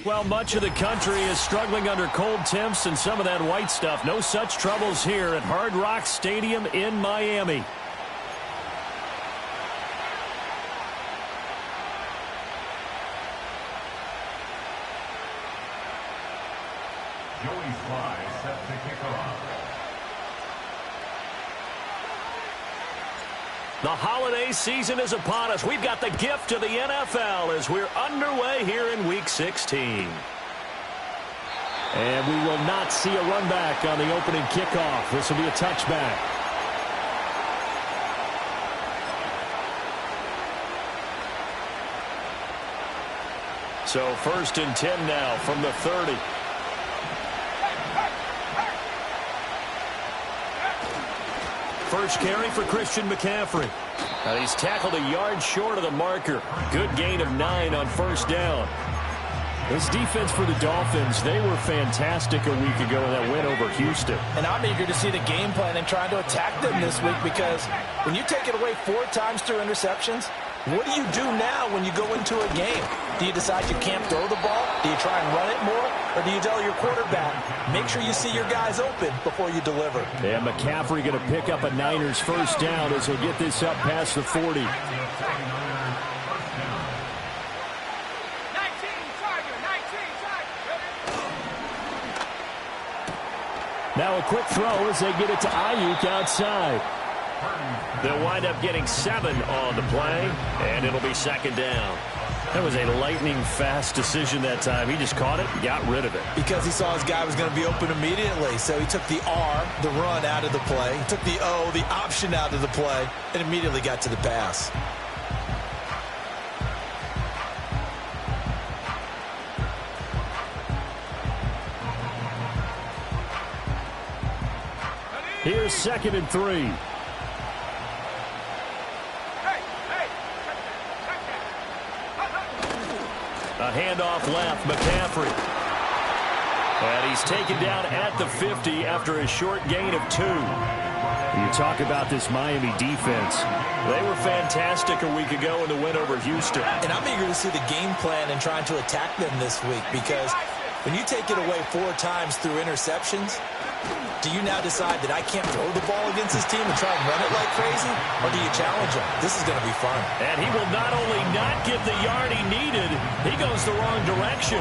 Well, much of the country is struggling under cold temps and some of that white stuff. No such troubles here at Hard Rock Stadium in Miami. The holiday season is upon us. We've got the gift of the NFL as we're underway here in Week 16. And we will not see a run back on the opening kickoff. This will be a touchback. So 1st and 10 now from the 30. First carry for Christian McCaffrey. He's tackled a yard short of the marker. Good gain of 9 on 1st down. This defense for the Dolphins, they were fantastic a week ago in that win over Houston. And I'm eager to see the game plan and trying to attack them this week, because when you take it away 4 times through interceptions, what do you do now when you go into a game? Do you decide you can't throw the ball? Do you try and run it more? Or do you tell your quarterback, make sure you see your guys open before you deliver? And McCaffrey going to pick up a Niners 1st down as he'll get this up past the 40. Now a quick throw as they get it to Ayuk outside. They'll wind up getting 7 on the play, and it'll be 2nd down. That was a lightning-fast decision that time. He just caught it, got rid of it. Because he saw his guy was going to be open immediately. So he took the R, the run, out of the play. He took the O, the option, out of the play, and immediately got to the pass. Here's 2nd and 3. A handoff left, McCaffrey. And he's taken down at the 50 after a short gain of 2. You talk about this Miami defense. They were fantastic a week ago in the win over Houston. And I'm eager to see the game plan and trying to attack them this week, because when you take it away 4 times through interceptions, do you now decide that I can't throw the ball against this team and try and run it like crazy? Or do you challenge him? This is going to be fun. And he will not only not get the yard he needed, he goes the wrong direction.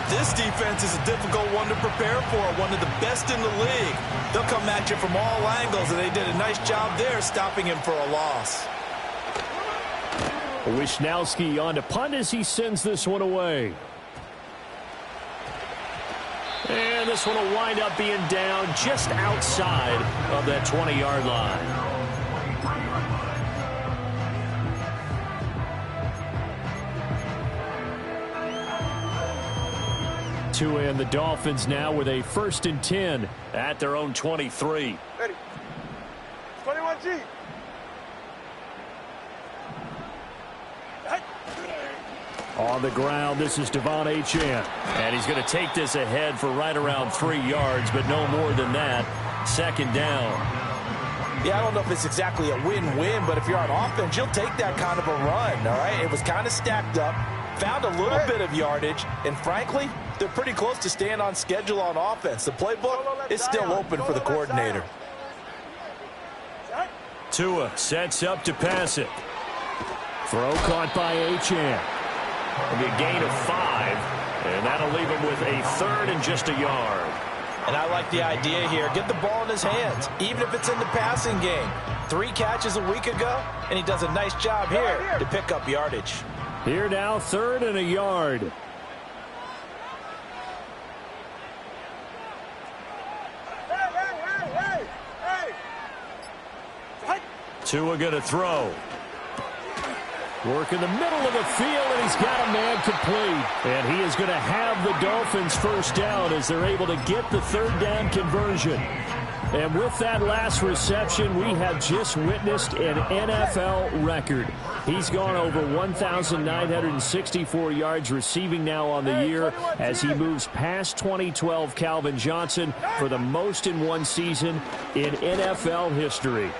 This defense is a difficult one to prepare for, one of the best in the league. They'll come at you from all angles, and they did a nice job there stopping him for a loss. Wisnowski on to punt as he sends this one away. And this one will wind up being down just outside of that 20-yard line. Tua and the Dolphins now with a 1st and 10 at their own 23. Ready. 21G. On the ground, this is Devon Achane. And he's going to take this ahead for right around 3 yards, but no more than that. 2nd down. Yeah, I don't know if it's exactly a win-win, but if you're on offense, you'll take that kind of a run, all right? It was kind of stacked up, found a little bit of yardage, and frankly, they're pretty close to staying on schedule on offense. The playbook is still open for the coordinator. Tua sets up to pass it. Throw caught by Achane. It'll be a gain of 5, and that'll leave him with a 3rd and just a yard. And I like the idea here. Get the ball in his hands, even if it's in the passing game. 3 catches a week ago, and he does a nice job here to pick up yardage. Here now, 3rd and a yard. Tua going to throw. Work in the middle of the field, and he's got a man complete. And he is going to have the Dolphins 1st down as they're able to get the 3rd down conversion. And with that last reception, we have just witnessed an NFL record. He's gone over 1,964 yards receiving now on the year as he moves past 2012 Calvin Johnson for the most in one season in NFL history.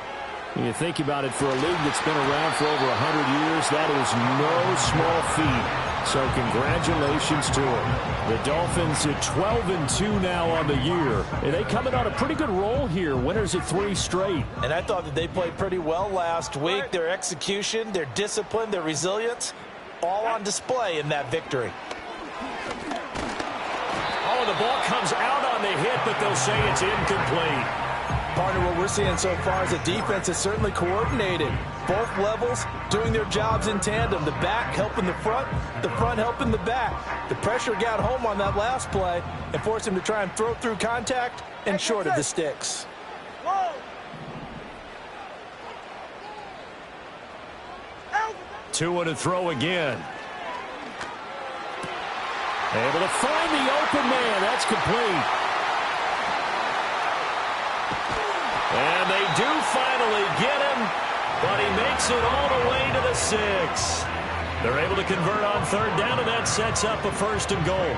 When you think about it, for a league that's been around for over 100 years, that is no small feat. So congratulations to him. The Dolphins at 12-2 now on the year. And they coming on a pretty good roll here. Winners at 3 straight. And I thought that they played pretty well last week. Their execution, their discipline, their resilience, all on display in that victory. Oh, the ball comes out on the hit, but they'll say it's incomplete. Partner, what we're seeing so far is the defense is certainly coordinated. Both levels doing their jobs in tandem. The back helping the front helping the back. The pressure got home on that last play and forced him to try and throw through contact and short of the sticks. Two to throw again. Able to find the open man. That's complete. And they do finally get him, but he makes it all the way to the 6. They're able to convert on 3rd down, and that sets up a 1st and goal.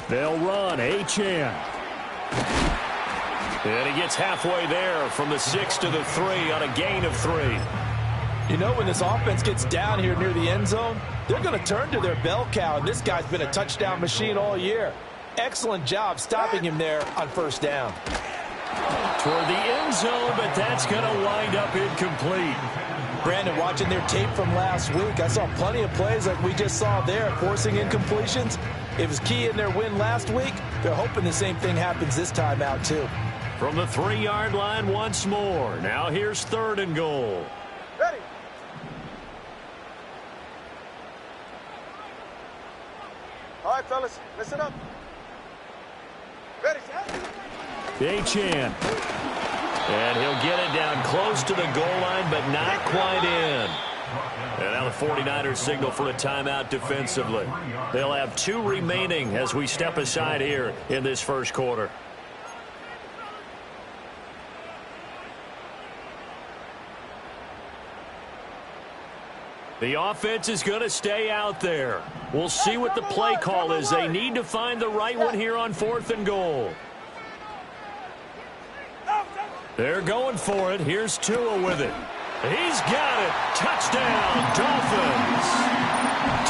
They'll run. Achane. And he gets halfway there from the 6 to the 3 on a gain of 3. You know, when this offense gets down here near the end zone, they're going to turn to their bell cow, and this guy's been a touchdown machine all year. Excellent job stopping him there on 1st down. Toward the end zone, but that's going to wind up incomplete. Brandon, watching their tape from last week, I saw plenty of plays like we just saw there, forcing incompletions. It was key in their win last week. They're hoping the same thing happens this time out, too. From the 3-yard line once more. Now here's 3rd and goal. Ready. All right, fellas, listen up. Ready, Achane. And he'll get it down close to the goal line, but not quite in. And now the 49ers signal for a timeout defensively. They'll have 2 remaining as we step aside here in this 1st quarter. The offense is going to stay out there. We'll see what the play call is. They need to find the right one here on 4th and goal. They're going for it. Here's Tua with it. He's got it. Touchdown, Dolphins.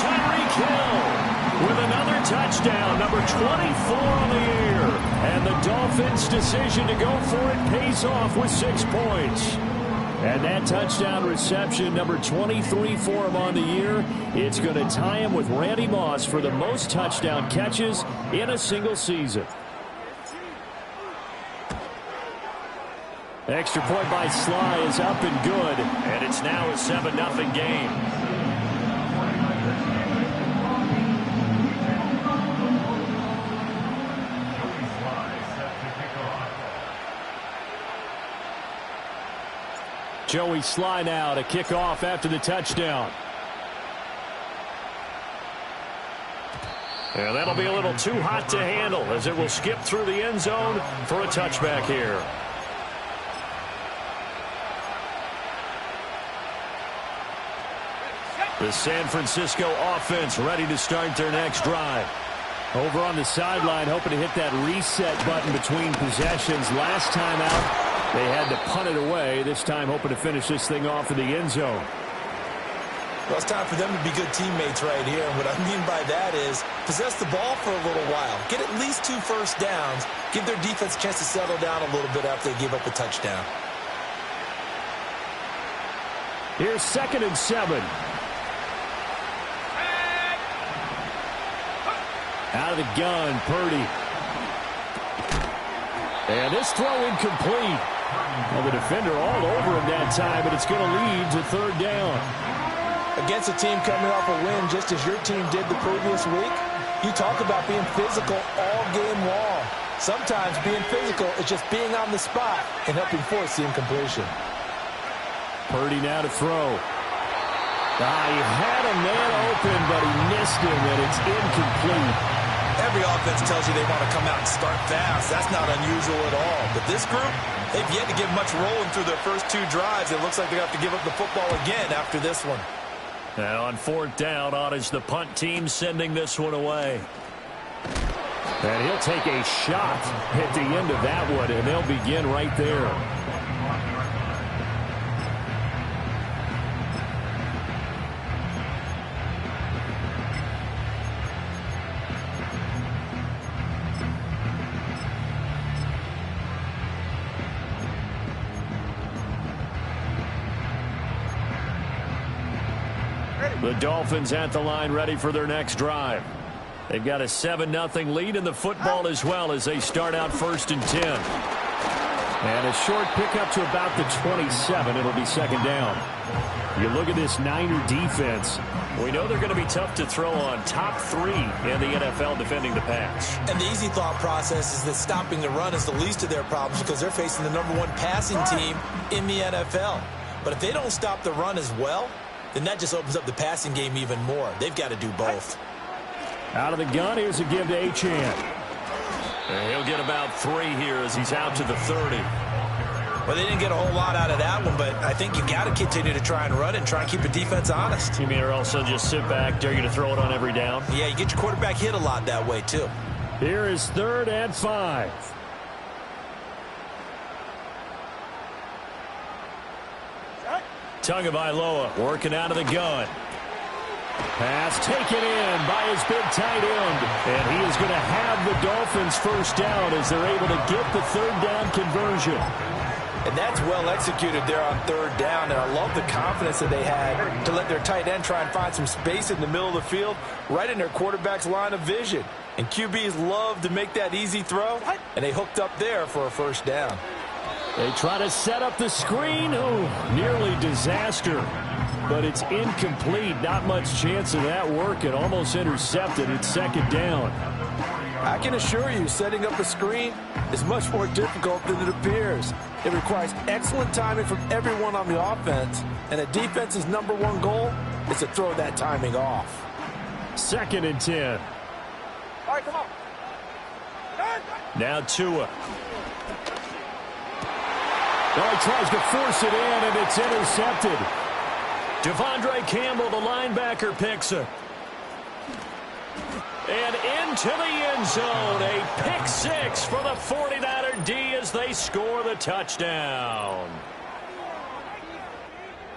Tyreek Hill with another touchdown, number 24 on the year. And the Dolphins' decision to go for it pays off with 6 points. And that touchdown reception, number 23 for him on the year, it's going to tie him with Randy Moss for the most touchdown catches in a single season. Extra point by Sly is up and good, and it's now a 7-0 game. Joey Sly now to kick off after the touchdown. And that'll be a little too hot to handle as it will skip through the end zone for a touchback here. The San Francisco offense ready to start their next drive. Over on the sideline, hoping to hit that reset button between possessions. Last time out, they had to punt it away. This time hoping to finish this thing off in the end zone. Well, it's time for them to be good teammates right here. And what I mean by that is possess the ball for a little while. Get at least 2 first downs. Give their defense a chance to settle down a little bit after they give up a touchdown. Here's 2nd and 7. Out of the gun, Purdy. And this throw incomplete. Well, the defender all over him that time, but it's going to lead to 3rd down. Against a team coming off a win just as your team did the previous week, you talk about being physical all game long. Sometimes being physical is just being on the spot and helping force the incompletion. Purdy now to throw. He had a man open, but he missed him, and it's incomplete. Every offense tells you they want to come out and start fast. That's not unusual at all. But this group, they've yet to get much rolling through their first 2 drives. It looks like they have to give up the football again after this one. Now on 4th down, on is the punt team sending this one away. And he'll take a shot at the end of that one, and they'll begin right there. The Dolphins at the line ready for their next drive. They've got a 7-0 lead in the football as well as they start out 1st and 10. And a short pickup to about the 27. It'll be 2nd down. You look at this Niner defense. We know they're going to be tough to throw on. Top 3 in the NFL defending the pass. And the easy thought process is that stopping the run is the least of their problems because they're facing the #1 passing team in the NFL. But if they don't stop the run as well, then that just opens up the passing game even more. They've got to do both. Out of the gun, here's a give to Achane. And he'll get about 3 here as he's out to the 30. Well, they didn't get a whole lot out of that one, but I think you got to continue to try and run and try and keep the defense honest. You mean or also just sit back, dare you to throw it on every down? Yeah, you get your quarterback hit a lot that way, too. Here is 3rd and 5. Tagovailoa working out of the gun. Pass taken in by his big tight end. And he is going to have the Dolphins 1st down as they're able to get the 3rd down conversion. And that's well executed there on 3rd down. And I love the confidence that they had to let their tight end try and find some space in the middle of the field, right in their quarterback's line of vision. And QBs love to make that easy throw, and they hooked up there for a 1st down. They try to set up the screen. Oh, nearly disaster. But it's incomplete. Not much chance of that working. Almost intercepted. It's 2nd down. I can assure you, setting up a screen is much more difficult than it appears. It requires excellent timing from everyone on the offense, and a defense's #1 goal is to throw that timing off. 2nd and 10. All right, come on. Now Tua. Well, he tries to force it in, and it's intercepted. Devondre Campbell, the linebacker, picks it. And into the end zone. A pick 6 for the 49er D as they score the touchdown.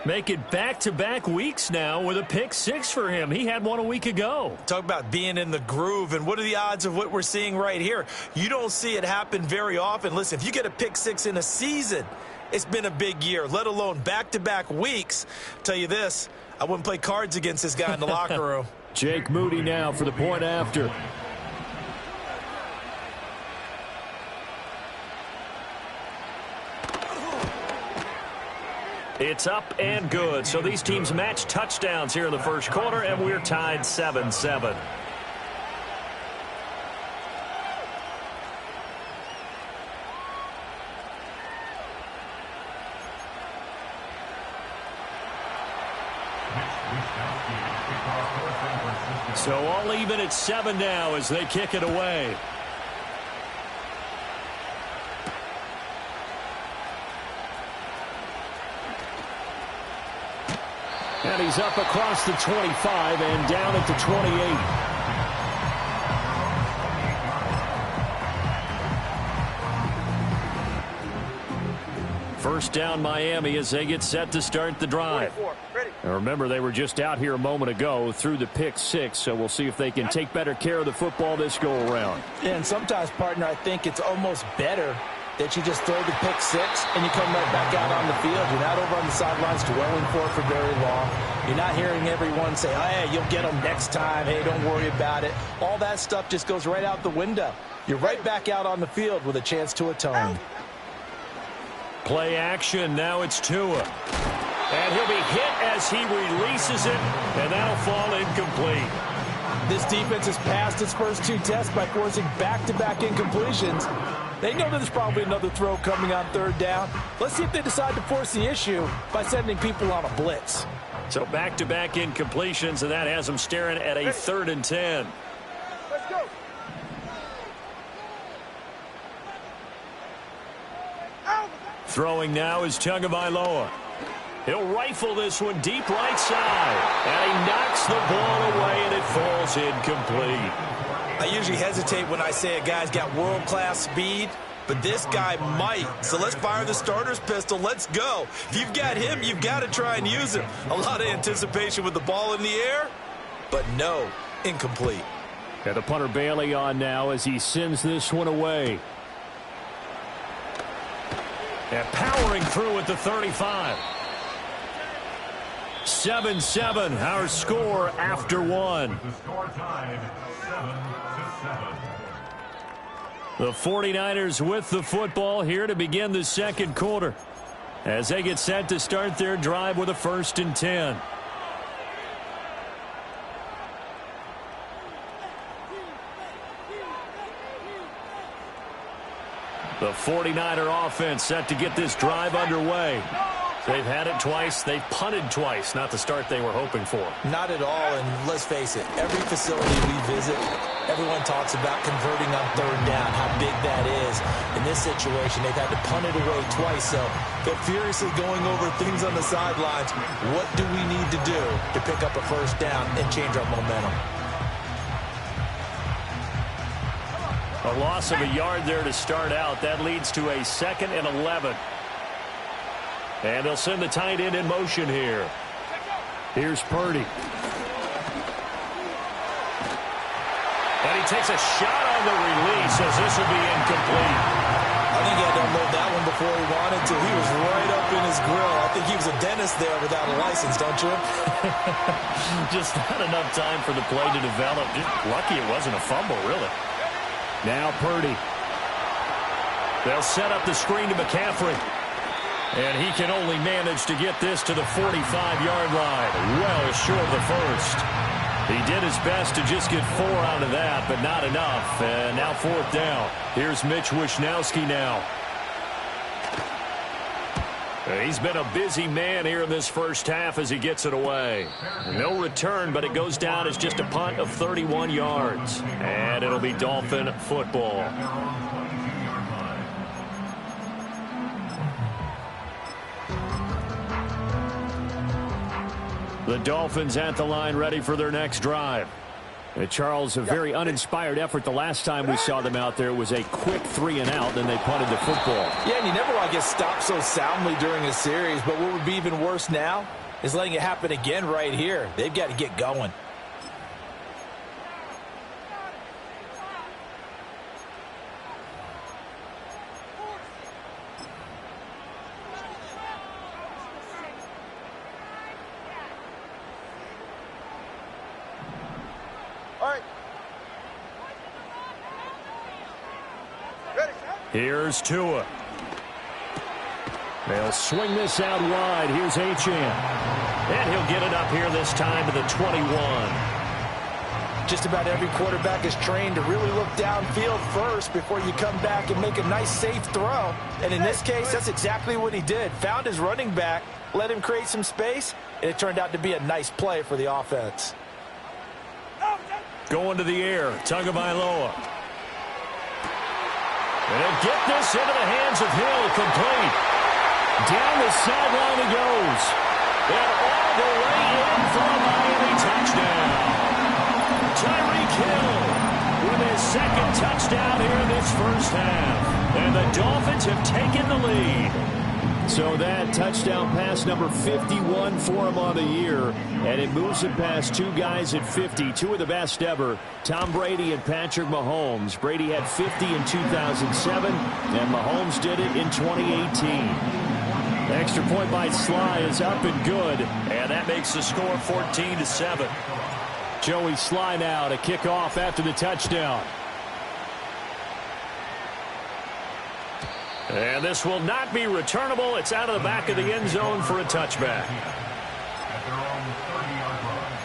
Make it back-to-back weeks now with a pick 6 for him. He had one a week ago. Talk about being in the groove, and what are the odds of what we're seeing right here? You don't see it happen very often. Listen, if you get a pick 6 in a season, it's been a big year, let alone back-to-back weeks. Tell you this, I wouldn't play cards against this guy in the locker room. Jake Moody now for the point after. It's up and good. So these teams match touchdowns here in the 1st quarter, and we're tied 7-7. So all even at 7 now as they kick it away. And he's up across the 25 and down at the 28. First down Miami as they get set to start the drive. Now remember, they were just out here a moment ago through the pick 6, so we'll see if they can take better care of the football this go around. Yeah, and sometimes, partner, I think it's almost better that you just throw the pick 6 and you come right back out on the field. You're not over on the sidelines dwelling for it for very long. You're not hearing everyone say, oh, hey, you'll get them next time. Hey, don't worry about it. All that stuff just goes right out the window. You're right back out on the field with a chance to atone. Play action. Now it's Tua. And he'll be hit as he releases it, and that'll fall incomplete. This defense has passed its first 2 tests by forcing back-to-back incompletions. They know there's probably another throw coming on 3rd down. Let's see if they decide to force the issue by sending people on a blitz. So back-to-back incompletions, and that has them staring at a 3rd and 10. Let's go. Throwing now is Tagovailoa. He'll rifle this one deep right side. And he knocks the ball away, and it falls incomplete. I usually hesitate when I say a guy's got world-class speed, but this guy might. So let's fire the starter's pistol. Let's go. If you've got him, you've got to try and use him. A lot of anticipation with the ball in the air, but no, incomplete. And the punter Bailey on now as he sends this one away. And powering through at the 35. 7-7, our score after one. The score tied 7-7. The 49ers with the football here to begin the second quarter as they get set to start their drive with a 1st and 10. The 49er offense set to get this drive underway. They've had it twice. They've punted twice. Not the start they were hoping for. Not at all, and let's face it, every facility we visit, everyone talks about converting on 3rd down, how big that is. In this situation, they've had to punt it away twice, so they're furiously going over things on the sidelines. What do we need to do to pick up a 1st down and change our momentum? A loss of a yard there to start out. That leads to a 2nd and 11. And they'll send the tight end in motion here. Here's Purdy. And he takes a shot on the release as this will be incomplete. I think he had to unload that one before he wanted to. He was right up in his grill. I think he was a dentist there without a license, don't you? Just not enough time for the play to develop. Just lucky it wasn't a fumble, really. Now Purdy. They'll set up the screen to McCaffrey. And he can only manage to get this to the 45-yard line. Well short of the first. He did his best to just get 4 out of that, but not enough. And now 4th down. Here's Mitch Wishnowski now. He's been a busy man here in this first half as he gets it away. No return, but it goes down as just a punt of 31 yards. And it'll be Dolphin football. The Dolphins at the line ready for their next drive. Charles, a very uninspired effort the last time we saw them out there. It was a quick 3 and out, then they punted the football. Yeah, and you never want to get stopped so soundly during a series, but what would be even worse now is letting it happen again right here. They've got to get going. Here's Tua. They'll swing this out wide. Here's Achane. And he'll get it up here this time to the 21. Just about every quarterback is trained to really look downfield first before you come back and make a nice, safe throw. And in this case, that's exactly what he did. Found his running back, let him create some space, and it turned out to be a nice play for the offense. Going to the air, Tagovailoa. And he'll get this into the hands of Hill, complete. Down the sideline he goes. And all the way in for a Miami touchdown. Tyreek Hill with his 2nd touchdown here in this first half. And the Dolphins have taken the lead. So that touchdown pass number 51 for him on the year. And it moves him past 2 guys at 50, 2 of the best ever, Tom Brady and Patrick Mahomes. Brady had 50 in 2007, and Mahomes did it in 2018. The extra point by Sly is up and good, and that makes the score 14-7. Joey Sly now to kick off after the touchdown. And this will not be returnable. It's out of the back of the end zone for a touchback. At their own 30-yard line.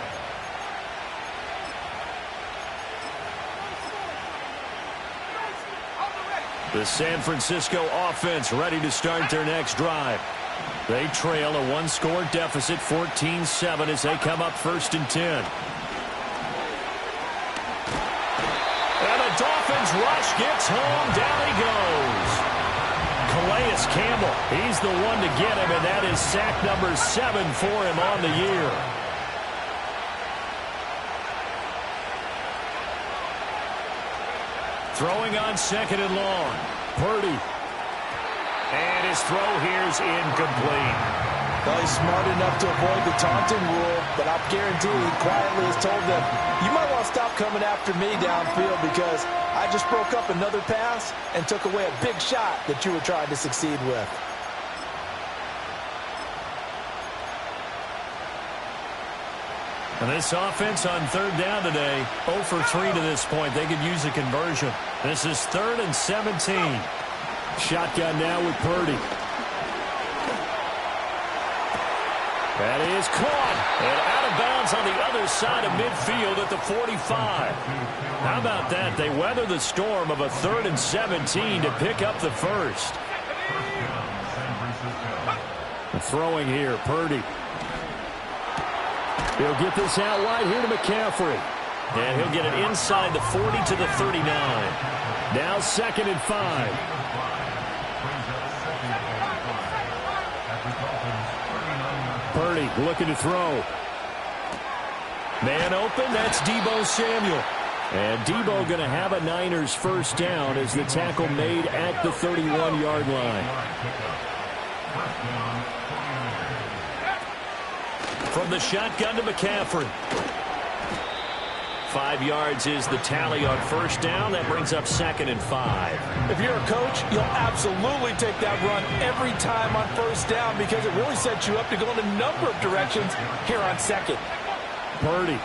The San Francisco offense ready to start their next drive. They trail a 1-score deficit, 14-7, as they come up 1st and 10. And the Dolphins rush gets home. Down he goes. Calais Campbell, he's the one to get him, and that is sack number 7 for him on the year. Throwing on second and long. Purdy. And his throw here's incomplete. Well, he's smart enough to avoid the taunting rule, but I'll guarantee he quietly has told them, you might want to stop coming after me downfield because I just broke up another pass and took away a big shot that you were trying to succeed with. And this offense on third down today, 0 for 3 to this point. They could use a conversion. This is 3rd and 17. Shotgun now with Purdy. That is caught. And out of bounds on the other side of midfield at the 45. How about that? They weather the storm of a 3rd and 17 to pick up the first. Throwing here, Purdy. He'll get this out wide here to McCaffrey. And he'll get it inside the 40 to the 39. Now 2nd and 5. Purdy looking to throw. Man open, that's Deebo Samuel. And Deebo going to have a Niners first down as the tackle made at the 31-yard line. From the shotgun to McCaffrey. 5 yards is the tally on first down. That brings up 2nd and 5. If you're a coach, you'll absolutely take that run every time on first down because it really sets you up to go in a number of directions here on second. Purdy.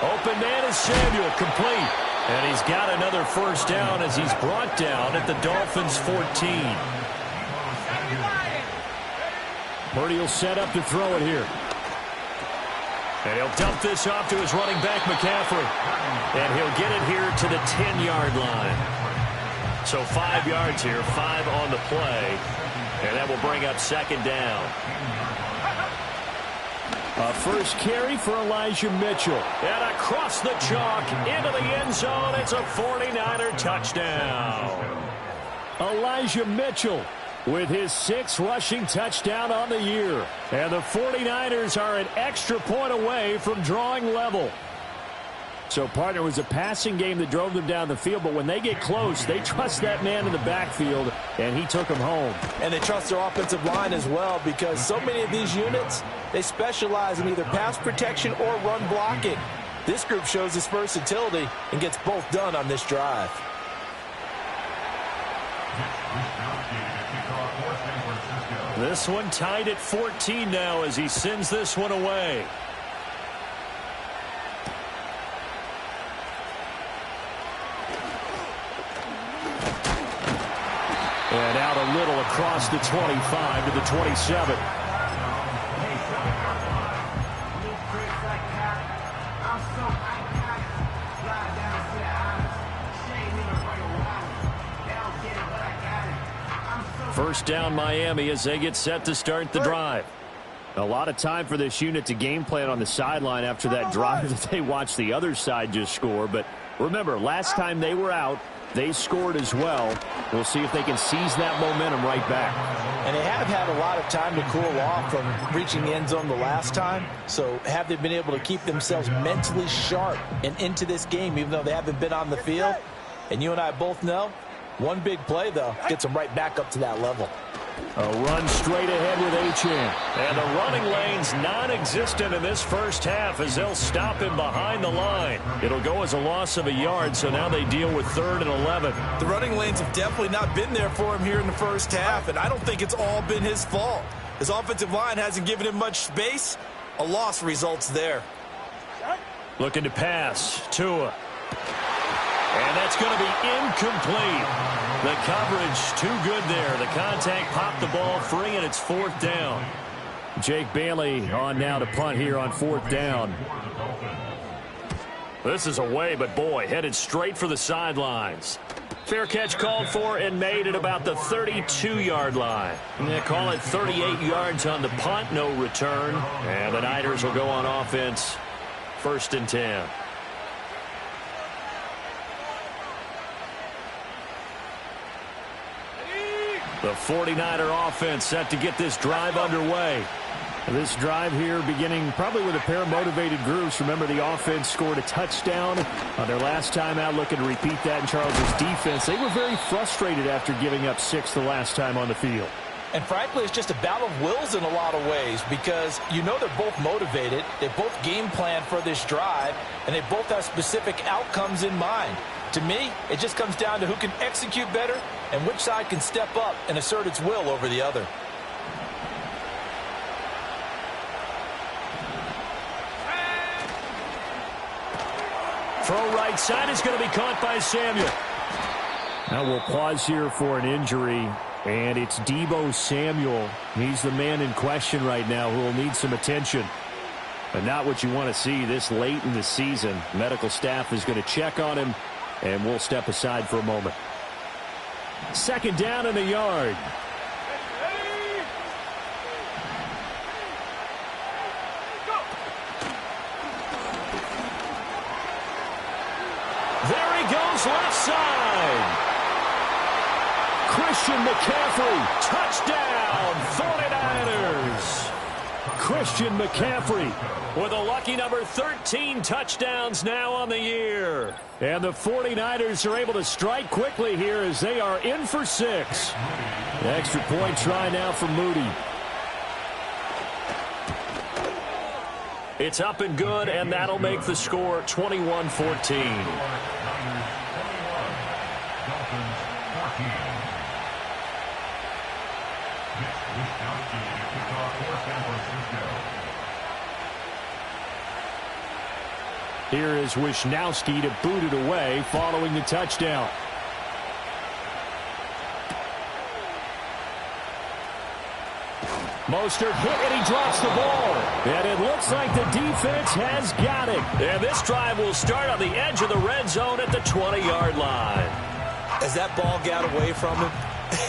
Open man is Samuel, complete. And he's got another first down as he's brought down at the Dolphins' 14. Purdy will set up to throw it here. And he'll dump this off to his running back, McCaffrey. And he'll get it here to the 10-yard line. So 5 yards here, 5 on the play. And that will bring up 2nd down. A first carry for Elijah Mitchell. And across the chalk into the end zone. It's a 49er touchdown. Elijah Mitchell with his 6th rushing touchdown on the year. And the 49ers are an extra point away from drawing level. So, partner, it was a passing game that drove them down the field, but when they get close, they trust that man in the backfield, and he took them home. And they trust their offensive line as well because so many of these units, they specialize in either pass protection or run blocking. This group shows its versatility and gets both done on this drive. This one tied at 14 now as he sends this one away. And out a little across the 25 to the 27. First down Miami as they get set to start the drive. A lot of time for this unit to game plan on the sideline after that drive that they watched the other side just score. But remember, last time they were out, they scored as well. We'll see if they can seize that momentum right back. And they have had a lot of time to cool off from reaching the end zone the last time. So have they been able to keep themselves mentally sharp and into this game even though they haven't been on the field? And you and I both know, one big play, though, gets them right back up to that level. A run straight ahead with Achane. And the running lane's non-existent in this first half as they'll stop him behind the line. It'll go as a loss of a yard, so now they deal with 3rd and 11. The running lanes have definitely not been there for him here in the first half, and I don't think it's all been his fault. His offensive line hasn't given him much space. A loss results there. Looking to pass. Tua. And that's going to be incomplete. The coverage too good there. The contact popped the ball free, and it's 4th down. Jake Bailey on now to punt here on 4th down. This is away, but boy, headed straight for the sidelines. Fair catch called for and made at about the 32-yard line. They call it 38 yards on the punt, no return. And the Niners will go on offense, 1st and 10. The 49er offense set to get this drive underway. This drive here beginning probably with a pair of motivated groups. Remember, the offense scored a touchdown on their last time out, looking to repeat that in Charles' defense. They were very frustrated after giving up 6 the last time on the field. And frankly, it's just a battle of wills in a lot of ways because you know they're both motivated, they both game plan for this drive, and they both have specific outcomes in mind. To me, it just comes down to who can execute better and which side can step up and assert its will over the other. Throw right side is going to be caught by Samuel. Now we'll pause here for an injury, and it's Deebo Samuel. He's the man in question right now who will need some attention. But not what you want to see this late in the season. Medical staff is going to check on him, and we'll step aside for a moment. 2nd down in the yard. There he goes, left side. Christian McCaffrey, touchdown, 49ers. Christian McCaffrey with a lucky number 13 touchdowns now on the year. And the 49ers are able to strike quickly here as they are in for 6. The extra point try now for Moody. It's up and good, and that'll make the score 21-14. Here is Wisnowski to boot it away following the touchdown. Mostert hit, and he drops the ball. And it looks like the defense has got it. And this drive will start on the edge of the red zone at the 20-yard line. As that ball got away from him,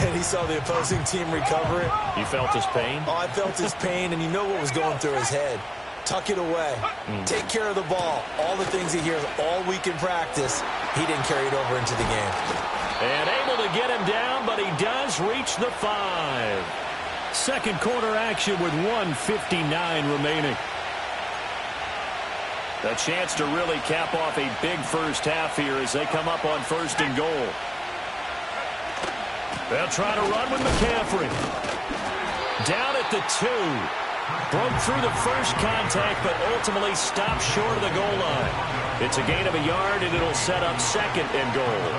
and he saw the opposing team recover it. You felt his pain? Oh, I felt his pain, and you know what was going through his head. Tuck it away. Take care of the ball. All the things he hears all week in practice, he didn't carry it over into the game. And able to get him down, but he does reach the 5. Second quarter action with 1:59 remaining. A chance to really cap off a big first half here as they come up on 1st and goal. They'll try to run with McCaffrey. Down at the 2. Broke through the first contact, but ultimately stopped short of the goal line. It's a gain of a yard, and it'll set up 2nd and goal.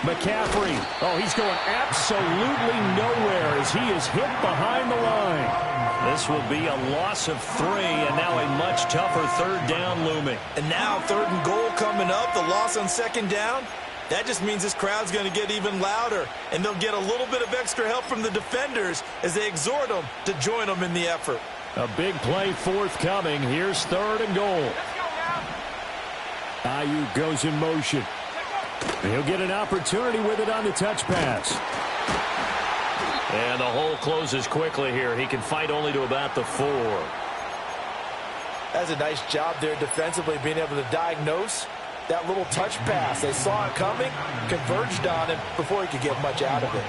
McCaffrey. Oh, he's going absolutely nowhere as he is hit behind the line. This will be a loss of 3, and now a much tougher 3rd down looming. And now 3rd and goal coming up, the loss on 2nd down. That just means this crowd's going to get even louder, and they'll get a little bit of extra help from the defenders as they exhort them to join them in the effort. A big play forthcoming. Here's 3rd and goal. Ayuk goes in motion. He'll get an opportunity with it on the touch pass. And the hole closes quickly here. He can fight only to about the 4. That's a nice job there defensively, being able to diagnose that little touch pass. They saw it coming, converged on him before he could get much out of it.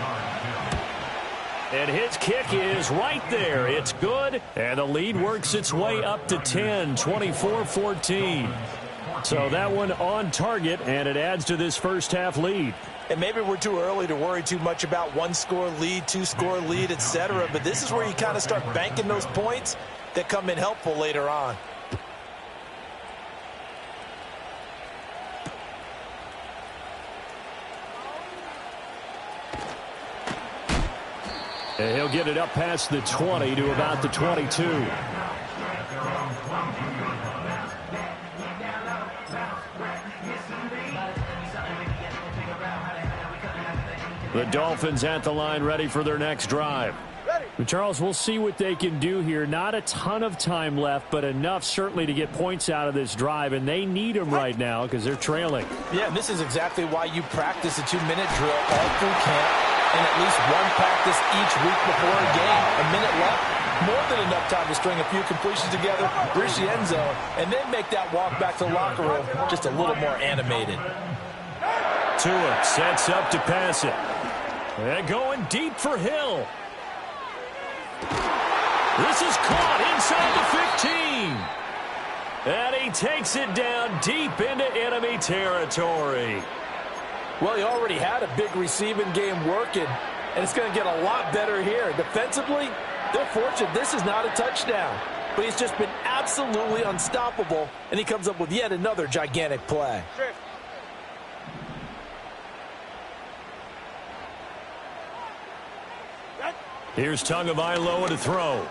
And his kick is right there. It's good, and the lead works its way up to 10, 24-14. So that one on target, and it adds to this first half lead. And maybe we're too early to worry too much about 1-score lead, 2-score lead, etc. But this is where you kind of start banking those points that come in helpful later on. And he'll get it up past the 20 to about the 22. The Dolphins at the line, ready for their next drive. Charles, we'll see what they can do here. Not a ton of time left, but enough certainly to get points out of this drive, and they need them right now because they're trailing. Yeah, and this is exactly why you practice a 2-minute drill all through camp and at least one practice each week before a game. A minute left, more than enough time to string a few completions together, reach the end zone, and then make that walk back to the locker room just a little more animated. to him. Sets up to pass it. And going deep for Hill. This is caught inside the 15. And he takes it down deep into enemy territory. Well, he already had a big receiving game working, and it's going to get a lot better here. Defensively, they're fortunate this is not a touchdown. But he's just been absolutely unstoppable, and he comes up with yet another gigantic play. Here's Tagovailoa to throw.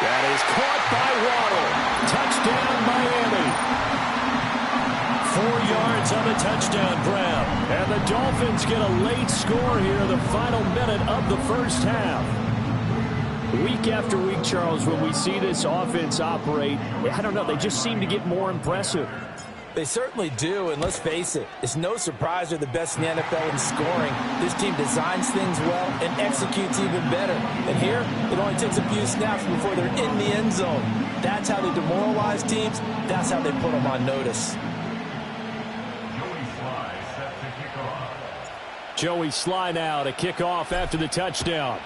That is caught by Waddle. Touchdown, Miami. 4 yards on the touchdown grab. And the Dolphins get a late score here, the final minute of the first half. Week after week, Charles, when we see this offense operate, I don't know, they just seem to get more impressive. They certainly do, and let's face it, it's no surprise they're the best in the NFL in scoring. This team designs things well and executes even better. And here, it only takes a few snaps before they're in the end zone. That's how they demoralize teams. That's how they put them on notice. Joey Sly now to kick off after the touchdown.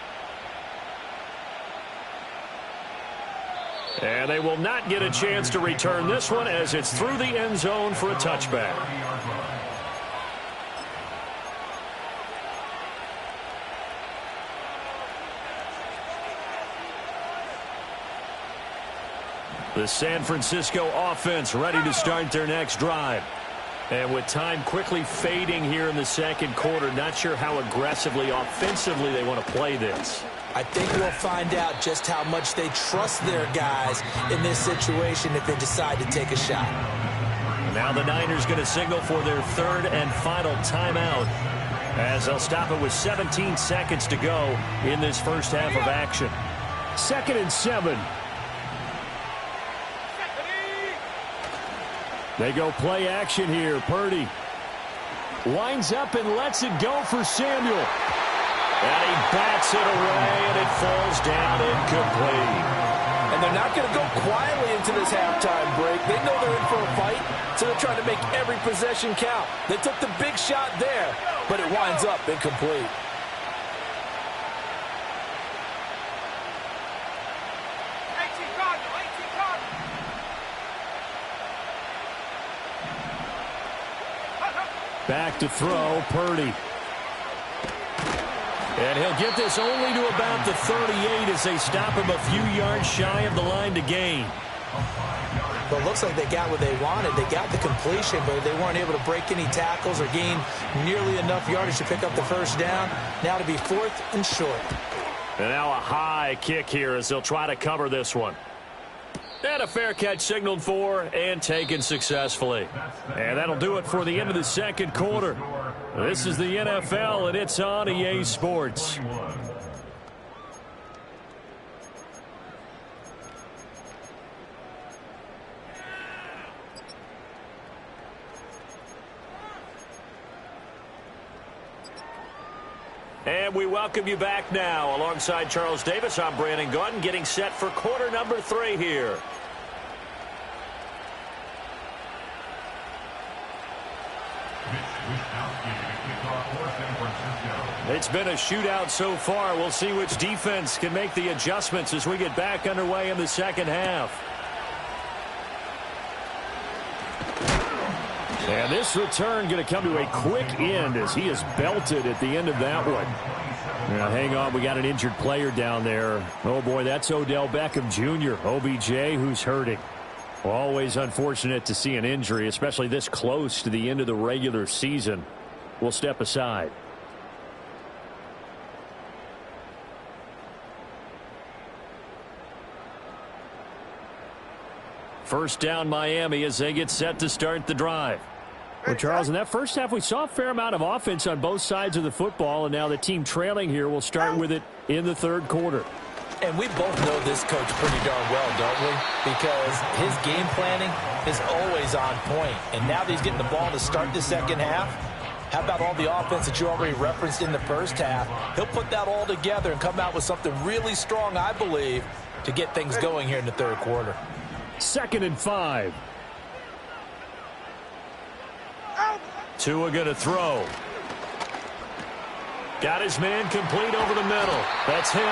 And they will not get a chance to return this one as it's through the end zone for a touchback. The San Francisco offense ready to start their next drive. And with time quickly fading here in the second quarter, not sure how aggressively, offensively they want to play this. I think we'll find out just how much they trust their guys in this situation if they decide to take a shot. Now the Niners going to signal for their third and final timeout as they'll stop it with 17 seconds to go in this first half of action. 2nd and 7. They go play action here. Purdy winds up and lets it go for Samuel. And he bats it away, and it falls down incomplete. And they're not going to go quietly into this halftime break. They know they're in for a fight, so they're trying to make every possession count. They took the big shot there, but it winds up incomplete. Back to throw, Purdy. And he'll get this only to about the 38 as they stop him a few yards shy of the line to gain. Well, it looks like they got what they wanted. They got the completion, but they weren't able to break any tackles or gain nearly enough yardage to pick up the first down. Now to be 4th and short. And now a high kick here as they'll try to cover this one. And a fair catch signaled for and taken successfully. And that'll do it for the end of the second quarter. This is the NFL, and it's on EA Sports. And we welcome you back now. Alongside Charles Davis, I'm Brandon Gaudin, getting set for quarter number 3 here. It's been a shootout so far. We'll see which defense can make the adjustments as we get back underway in the second half. And this return going to come to a quick end as he is belted at the end of that one. Now, hang on, we got an injured player down there. Oh, boy, that's Odell Beckham Jr., OBJ, who's hurting. Always unfortunate to see an injury, especially this close to the end of the regular season. We'll step aside. First down, Miami, as they get set to start the drive. Well, Charles, in that first half, we saw a fair amount of offense on both sides of the football, and now the team trailing here will start with it in the third quarter. And we both know this coach pretty darn well, don't we? Because his game planning is always on point. And now that he's getting the ball to start the second half, how about all the offense that you already referenced in the first half? He'll put that all together and come out with something really strong, I believe, to get things going here in the third quarter. 2nd and 5. Tua going to throw. Got his man complete over the middle. That's Hill.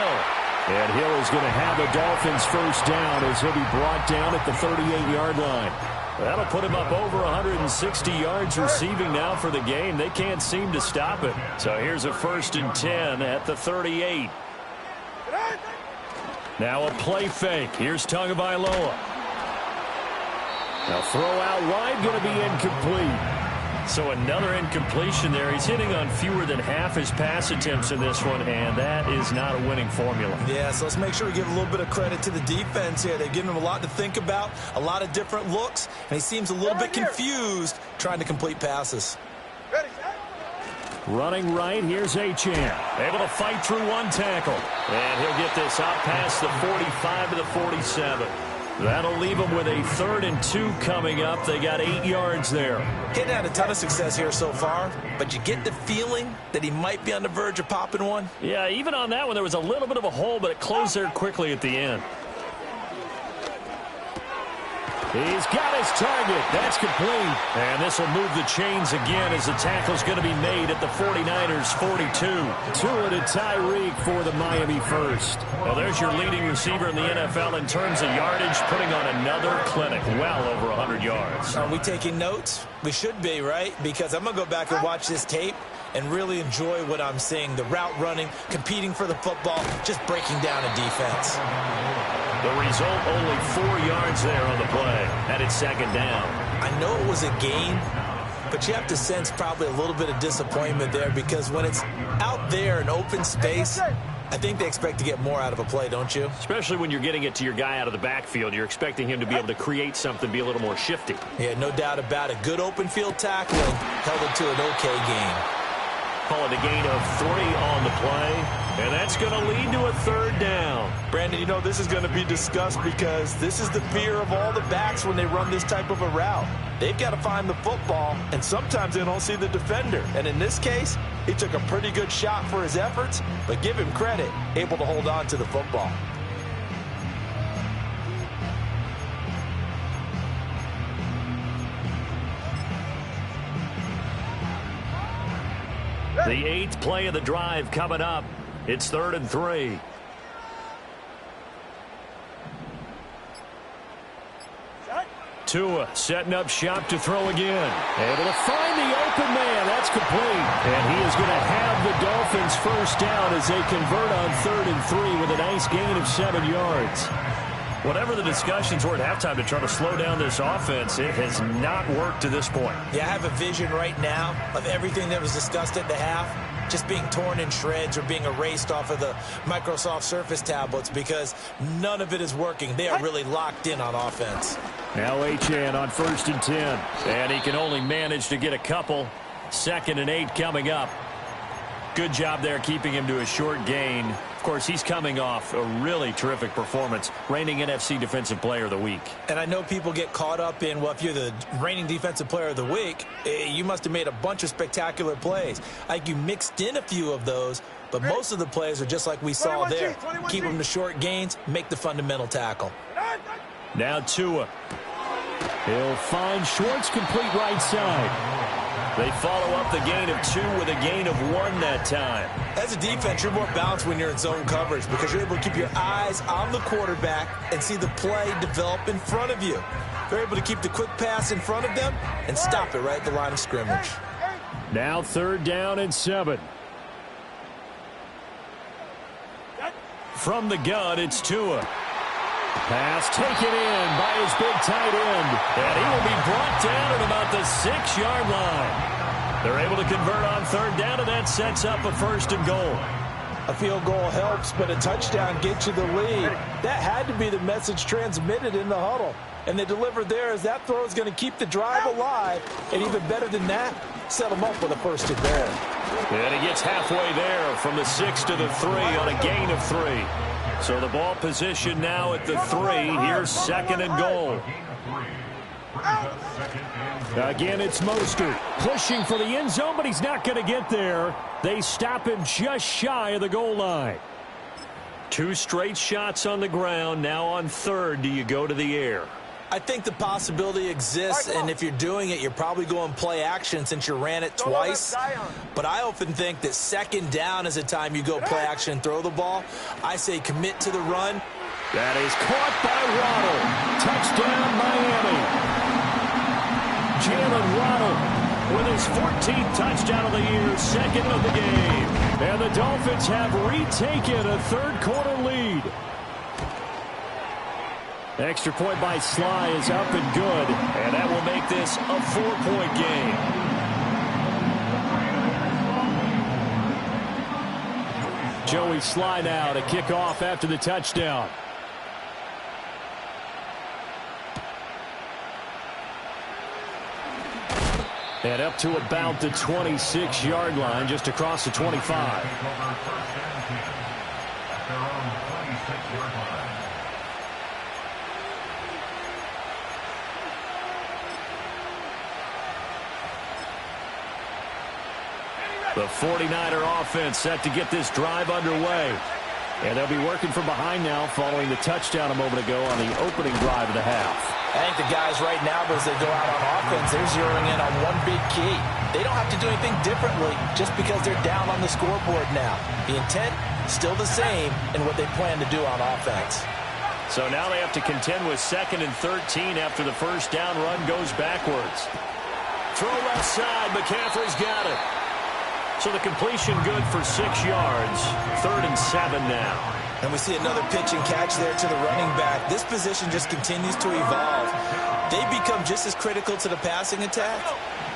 And Hill is going to have the Dolphins first down as he'll be brought down at the 38-yard line. That'll put him up over 160 yards receiving now for the game. They can't seem to stop it. So here's a 1st and 10 at the 38. Now a play fake. Here's Tagovailoa. Now throw out wide, going to be incomplete. So another incompletion there. He's hitting on fewer than half his pass attempts in this one, and that is not a winning formula. Yeah, so let's make sure we give a little bit of credit to the defense here. They've given him a lot to think about, a lot of different looks, and he seems a little bit confused trying to complete passes. Running right, here's Achane. Able to fight through one tackle. And he'll get this out past the 45 to the 47. That'll leave them with a 3rd and 2 coming up. They got 8 yards there. Hitting had a ton of success here so far, but you get the feeling that he might be on the verge of popping one. Yeah, even on that one, there was a little bit of a hole, but it closed there quickly at the end. He's got his target. That's complete. And this will move the chains again as the tackle's going to be made at the 49ers' 42. Tua to Tyreek for the Miami first. Well, there's your leading receiver in the NFL in terms of yardage, putting on another clinic, well over 100 yards. Are we taking notes? We should be, right? Because I'm going to go back and watch this tape and really enjoy what I'm seeing. The route running, competing for the football, just breaking down a defense. The result, only 4 yards there on the play. And it's 2nd down. I know it was a gain, but you have to sense probably a little bit of disappointment there because when it's out there in open space, I think they expect to get more out of a play, don't you? Especially when you're getting it to your guy out of the backfield. You're expecting him to be able to create something, be a little more shifty. Yeah, no doubt about it. Good open field tackling, held it to an okay gain. Call it a gain of 3 on the play, and that's going to lead to a 3rd down. Brandon, you know this is going to be discussed because this is the fear of all the backs when they run this type of a route. They've got to find the football, and sometimes they don't see the defender. And in this case, he took a pretty good shot for his efforts, but give him credit, able to hold on to the football. The 8th play of the drive coming up. It's 3rd and 3. Tua setting up shop to throw again. Able to find the open man. That's complete. And he is going to have the Dolphins first down as they convert on 3rd and 3 with a nice gain of 7 yards. Whatever the discussions were at halftime to try to slow down this offense, it has not worked to this point. Yeah, I have a vision right now of everything that was discussed at the half just being torn in shreds or being erased off of the Microsoft Surface tablets because none of it is working. They are really locked in on offense. Now Achane on 1st and 10. And he can only manage to get a couple. 2nd and 8 coming up. Good job there keeping him to a short gain. Of course, he's coming off a really terrific performance, reigning NFC Defensive Player of the Week. And I know people get caught up in, well, if you're the reigning Defensive Player of the Week, you must have made a bunch of spectacular plays. I think you mixed in a few of those, but most of the plays are just like we saw there. Keep them to short gains, make the fundamental tackle. Now Tua. He'll find Schwartz complete right side. They follow up the gain of 2 with a gain of 1 that time. As a defense, you're more balanced when you're in zone coverage because you're able to keep your eyes on the quarterback and see the play develop in front of you. They're able to keep the quick pass in front of them and stop it right at the line of scrimmage. Now 3rd down and 7. From the gun, it's Tua. Pass taken in by his big tight end. And he will be brought down at about the 6-yard line. They're able to convert on 3rd down, and that sets up a 1st and goal. A field goal helps, but a touchdown gets you the lead. That had to be the message transmitted in the huddle. And they delivered there as that throw is going to keep the drive alive. And even better than that, set them up with a 1st and goal. And he gets halfway there from the 6 to the 3 on a gain of 3. So the ball position now at the 3. Here's 2nd and goal. Again, it's Mostert pushing for the end zone, but he's not going to get there. They stop him just shy of the goal line. 2 straight shots on the ground. Now on 3rd, do you go to the air? I think the possibility exists, and if you're doing it, you're probably going play action since you ran it twice. But I often think that second down is a time you go play action and throw the ball. I say commit to the run. That is caught by Waddle. Touchdown, Miami. Jalen Waddle with his 14th touchdown of the year, second of the game. And the Dolphins have retaken a third-quarter lead. Extra point by Sly is up and good, and that will make this a 4-point game. Joey Sly now to kick off after the touchdown. And up to about the 26-yard line, just across the 25. The 49er offense set to get this drive underway. And they'll be working from behind now following the touchdown a moment ago on the opening drive of the half. I think the guys right now, as they go out on offense, they're zeroing in on one big key. They don't have to do anything differently just because they're down on the scoreboard now. The intent, still the same in what they plan to do on offense. So now they have to contend with 2nd and 13 after the first down run goes backwards. Throw left side, McCaffrey's got it. So the completion good for 6 yards. 3rd and 7 now. And we see another pitch and catch there to the running back. This position just continues to evolve. They become just as critical to the passing attack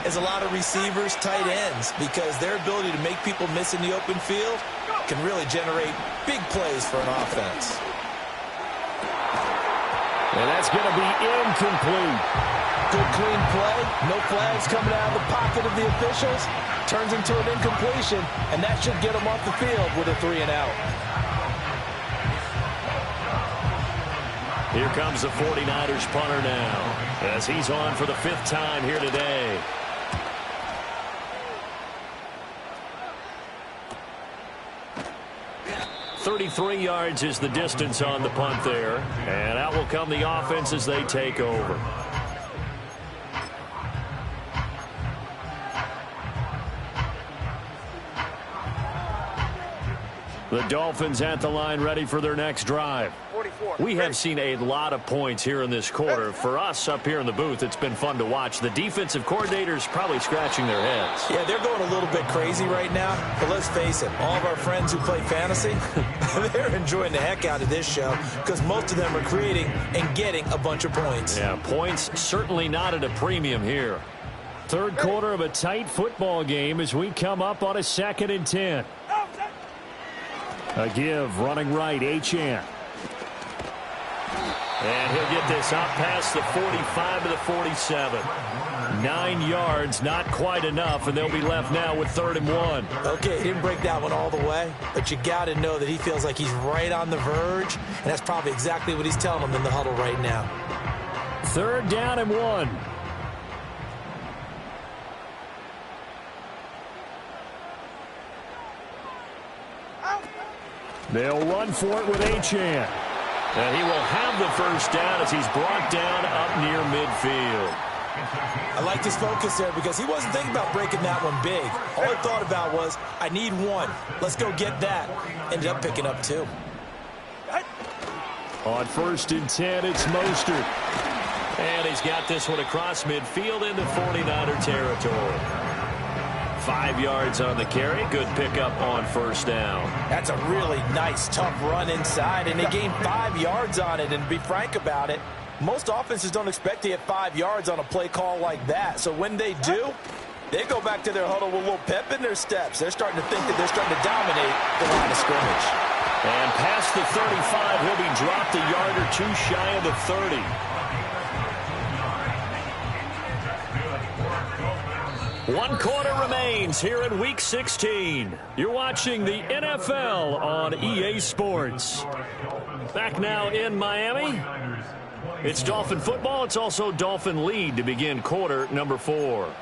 as a lot of receivers, tight ends, because their ability to make people miss in the open field can really generate big plays for an offense. And that's going to be incomplete. Good clean play. No flags coming out of the pocket of the officials. Turns into an incompletion, and that should get them off the field with a 3-and-out. Here comes the 49ers punter now as he's on for the 5th time here today. .33 yards is the distance on the punt there, and out will come the offense as they take over. The Dolphins at the line ready for their next drive. We have seen a lot of points here in this quarter. For us up here in the booth, it's been fun to watch. The defensive coordinators probably scratching their heads. Yeah, they're going a little bit crazy right now. But let's face it, all of our friends who play fantasy, they're enjoying the heck out of this show because most of them are creating and getting a bunch of points. Yeah, points certainly not at a premium here. Third quarter of a tight football game as we come up on a 2nd and 10. A give, running right, Achane. And he'll get this out past the 45 to the 47. 9 yards, not quite enough, and they'll be left now with 3rd and 1. Okay, he didn't break that one all the way, but you got to know that he feels like he's right on the verge, and that's probably exactly what he's telling them in the huddle right now. 3rd down and 1. They'll run for it with Achane. And he will have the first down as he's brought down up near midfield. I like his focus there because he wasn't thinking about breaking that one big. All he thought about was, I need 1. Let's go get that. Ended up picking up 2. On 1st and 10, it's Mostert. And he's got this one across midfield into 49er territory. 5 yards on the carry. Good pickup on 1st down. That's a really nice, tough run inside, and they gained 5 yards on it. And to be frank about it, most offenses don't expect to get 5 yards on a play call like that. So when they do, they go back to their huddle with a little pep in their steps. They're starting to think that they're starting to dominate the line of scrimmage. And past the 35, he'll be dropped a yard or 2 shy of the 30. One quarter remains here in Week 16. You're watching the NFL on EA Sports. Back now in Miami. It's Dolphin football. It's also Dolphin lead to begin quarter number 4.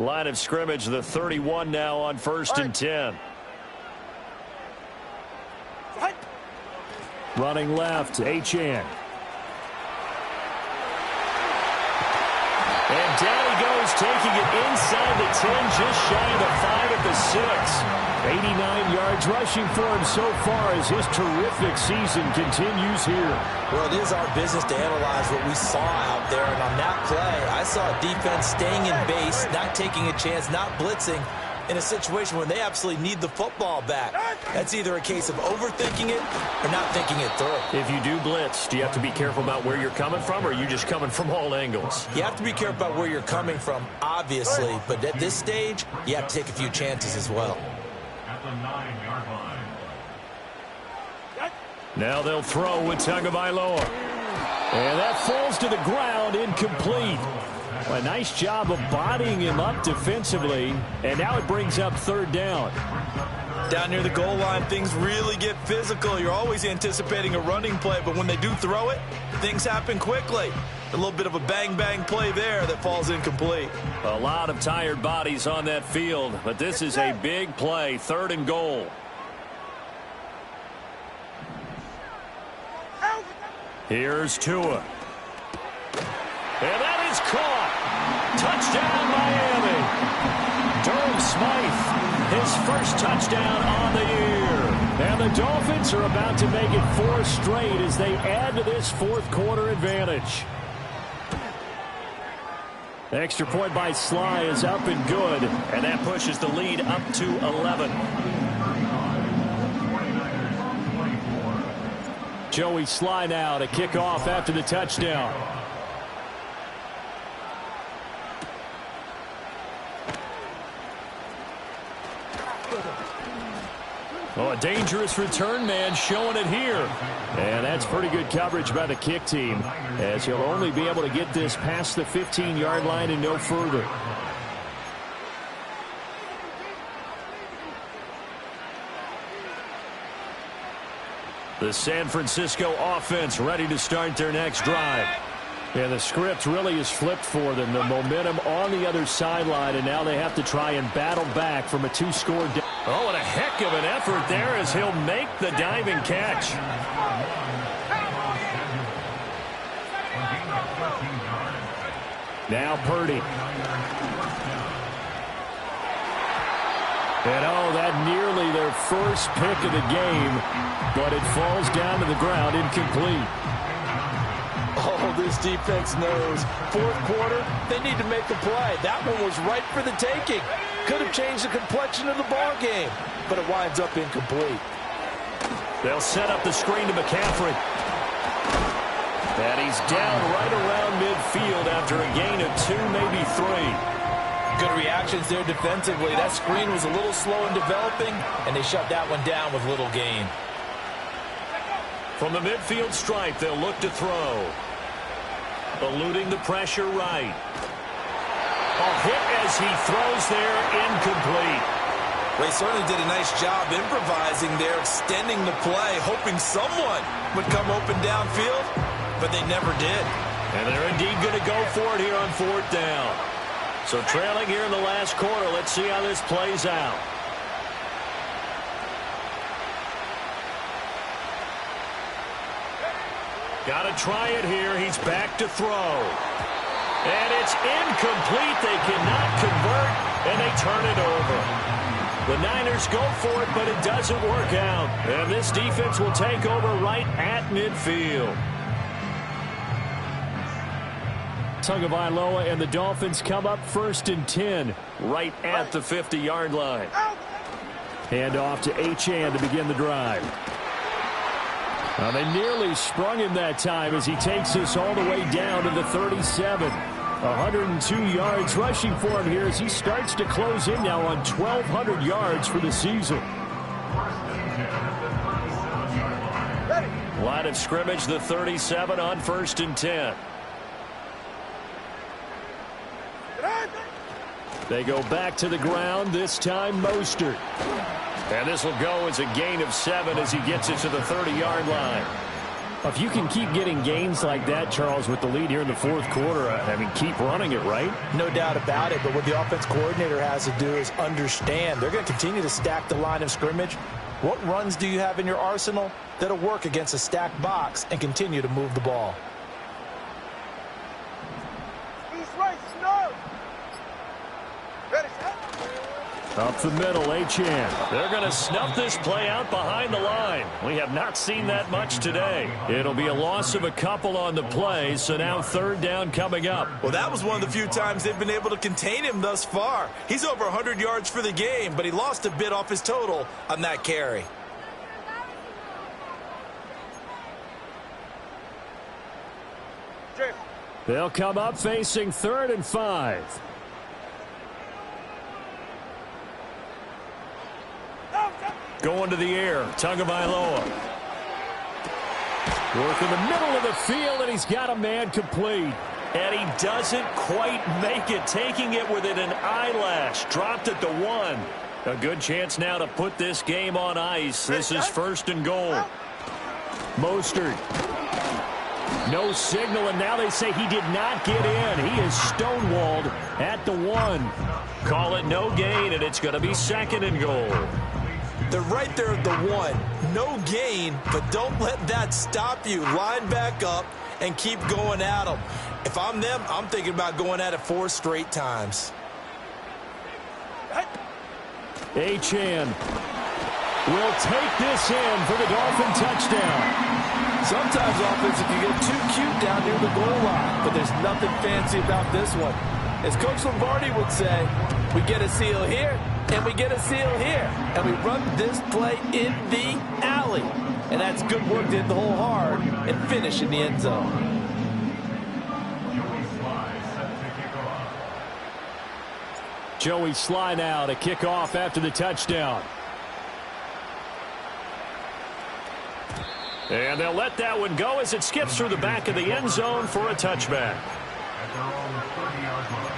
Line of scrimmage, the 31 now on 1st and 10. Running left, Achane. And down he goes, taking it inside the 10, just shy of the 5 at the 6. 89 yards rushing for him so far as his terrific season continues here. Well, it is our business to analyze what we saw out there, and on that play, I saw a defense staying in base, not taking a chance, not blitzing, in a situation where they absolutely need the football back. That's either a case of overthinking it or not thinking it through. If you do blitz, do you have to be careful about where you're coming from, or are you just coming from all angles? You have to be careful about where you're coming from, obviously, but at this stage, you have to take a few chances as well. At the 9-yard line. Now they'll throw with Tagovailoa. And that falls to the ground, incomplete. A nice job of bodying him up defensively, and now it brings up 3rd down. Down near the goal line, things really get physical. You're always anticipating a running play, but when they do throw it, things happen quickly. A little bit of a bang-bang play there that falls incomplete. A lot of tired bodies on that field, but this is a big play, 3rd and goal. Here's Tua. And that is caught. Touchdown, Miami. Durham Smythe, his first touchdown on the year. And the Dolphins are about to make it 4 straight as they add to this 4th quarter advantage. The extra point by Sly is up and good, and that pushes the lead up to 11. Joey Sly now to kick off after the touchdown. Oh, a dangerous return man showing it here. And that's pretty good coverage by the kick team, as he'll only be able to get this past the 15-yard line and no further. The San Francisco offense ready to start their next drive. And the script really is flipped for them. The momentum on the other sideline, and now they have to try and battle back from a 2-score down. Oh, and a heck of an effort there as he'll make the diving catch. Now Purdy. And oh, that nearly their first pick of the game, but it falls down to the ground incomplete. Oh, this defense knows. 4th quarter, they need to make a play. That one was right for the taking. Could have changed the complexion of the ball game, but it winds up incomplete. They'll set up the screen to McCaffrey. And he's down right around midfield after a gain of 2, maybe 3. Good reactions there defensively. That screen was a little slow in developing, and they shut that one down with little gain. From the midfield stripe, they'll look to throw. Eluding the pressure right. A hit as he throws there, incomplete. They certainly did a nice job improvising there, extending the play, hoping someone would come open downfield, but they never did. And they're indeed going to go for it here on 4th down. So trailing here in the last quarter, let's see how this plays out. Got to try it here. He's back to throw. And it's incomplete. They cannot convert, and they turn it over. The Niners go for it, but it doesn't work out. And this defense will take over right at midfield. Tagovailoa and the Dolphins come up 1st and 10 right at the 50-yard line. Hand off to Achane to begin the drive. Now they nearly sprung him that time as he takes this all the way down to the 37. 102 yards rushing for him here as he starts to close in now on 1,200 yards for the season. Line of scrimmage, the 37 on 1st and 10. They go back to the ground, this time Mostert. And this will go as a gain of 7 as he gets it to the 30-yard line. If you can keep getting gains like that, Charles, with the lead here in the fourth quarter, I mean, keep running it, right? No doubt about it, but what the offense coordinator has to do is understand they're going to continue to stack the line of scrimmage. What runs do you have in your arsenal that'll work against a stacked box and continue to move the ball? He's right, snug. Ready, set. Up the middle, Achane. They're going to snuff this play out behind the line. We have not seen that much today. It'll be a loss of a couple on the play, so now third down coming up. Well, that was one of the few times they've been able to contain him thus far. He's over 100 yards for the game, but he lost a bit off his total on that carry. James. They'll come up facing 3rd and 5. Going to the air, Tagovailoa. Work in the middle of the field, and he's got a man complete. And he doesn't quite make it, taking it within an eyelash. Dropped at the 1. A good chance now to put this game on ice. This is 1st and goal. Mostert. No signal, and now they say he did not get in. He is stonewalled at the 1. Call it no gain, and it's going to be 2nd and goal. They're right there at the 1. No gain, but don't let that stop you. Line back up and keep going at them. If I'm them, I'm thinking about going at it 4 straight times. Achane will take this in for the Dolphin touchdown. Sometimes offense can get too cute down near the goal line, but there's nothing fancy about this one. As Coach Lombardi would say, we get a seal here, and we get a seal here, and we run this play in the alley. And that's good work to hit the hole hard and finish in the end zone. Joey Sly now to kick off after the touchdown. And they'll let that one go as it skips through the back of the end zone for a touchback. At their own 30-yard line.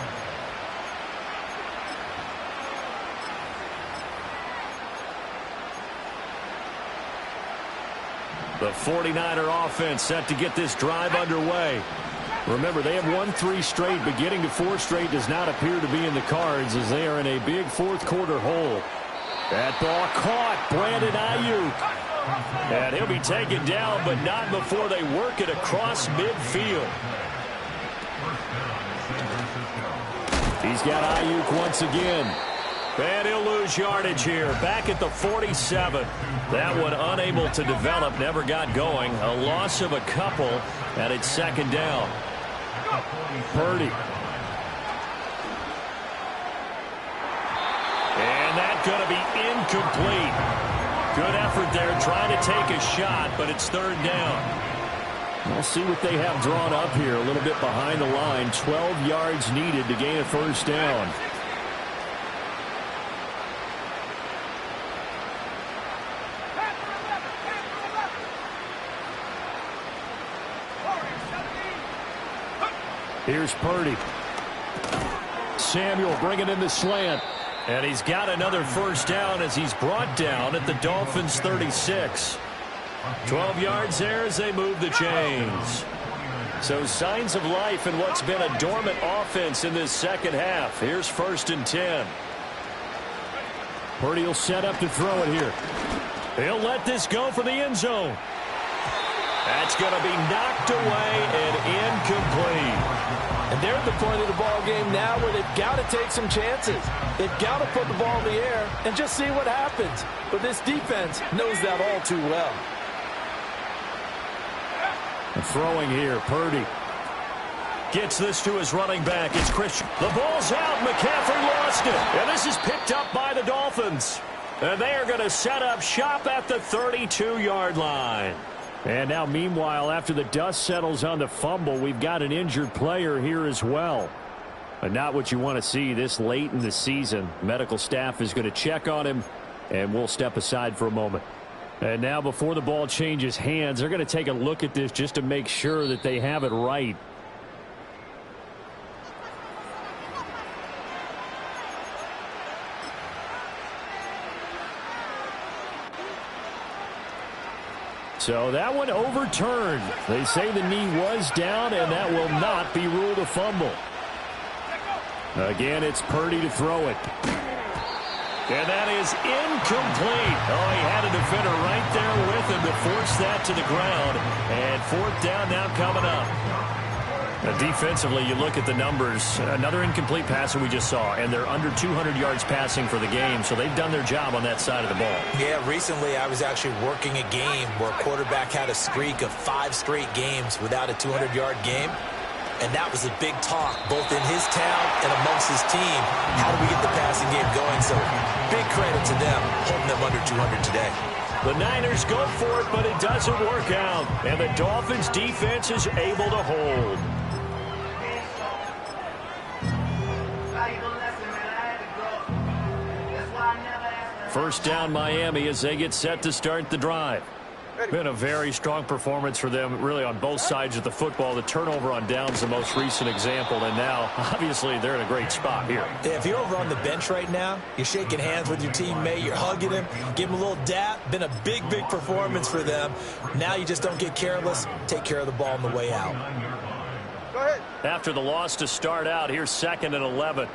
The 49er offense set to get this drive underway. Remember, they have won 3 straight, but getting to 4 straight does not appear to be in the cards as they are in a big fourth quarter hole. That ball caught. Brandon Ayuk. And he'll be taken down, but not before they work it across midfield. He's got Ayuk once again. And he'll lose yardage here. Back at the 47. That one unable to develop, never got going. A loss of a couple, and it's 2nd down. Purdy. And that's going to be incomplete. Good effort there, trying to take a shot, but it's 3rd down. We'll see what they have drawn up here. A little bit behind the line. 12 yards needed to gain a 1st down. Here's Purdy. Samuel bringing in the slant. And he's got another 1st down as he's brought down at the Dolphins' 36. 12 yards there as they move the chains. So signs of life in what's been a dormant offense in this second half. Here's 1st and 10. Purdy will set up to throw it here. He'll let this go for the end zone. That's going to be knocked away and incomplete. And they're at the point of the ball game now where they've got to take some chances. They've got to put the ball in the air and just see what happens. But this defense knows that all too well. Throwing here, Purdy. Gets this to his running back. It's Christian. The ball's out. McCaffrey lost it. And this is picked up by the Dolphins. And they are going to set up shop at the 32-yard line. And now, meanwhile, after the dust settles on the fumble, we've got an injured player here as well. But not what you want to see this late in the season. Medical staff is going to check on him, and we'll step aside for a moment. And now, before the ball changes hands, they're going to take a look at this just to make sure that they have it right. So that one overturned. They say the knee was down, and that will not be ruled a fumble. Again, it's Purdy to throw it. And that is incomplete. Oh, he had a defender right there with him to force that to the ground. And fourth down now coming up. Now, defensively, you look at the numbers. Another incomplete passer we just saw, and they're under 200 yards passing for the game, so they've done their job on that side of the ball. Yeah, recently I was actually working a game where a quarterback had a streak of 5 straight games without a 200-yard game, and that was a big talk, both in his town and amongst his team. How do we get the passing game going? So big credit to them, holding them under 200 today. The Niners go for it, but it doesn't work out, and the Dolphins' defense is able to hold. First down, Miami, as they get set to start the drive. Been a very strong performance for them, really, on both sides of the football. The turnover on downs, the most recent example, and now, obviously, they're in a great spot here. Yeah, if you're over on the bench right now, you're shaking hands with your teammate, you're hugging him, give him a little dap. Been a big performance for them. Now you just don't get careless. Take care of the ball on the way out. Go ahead. After the loss to start out, here's 2nd and 11.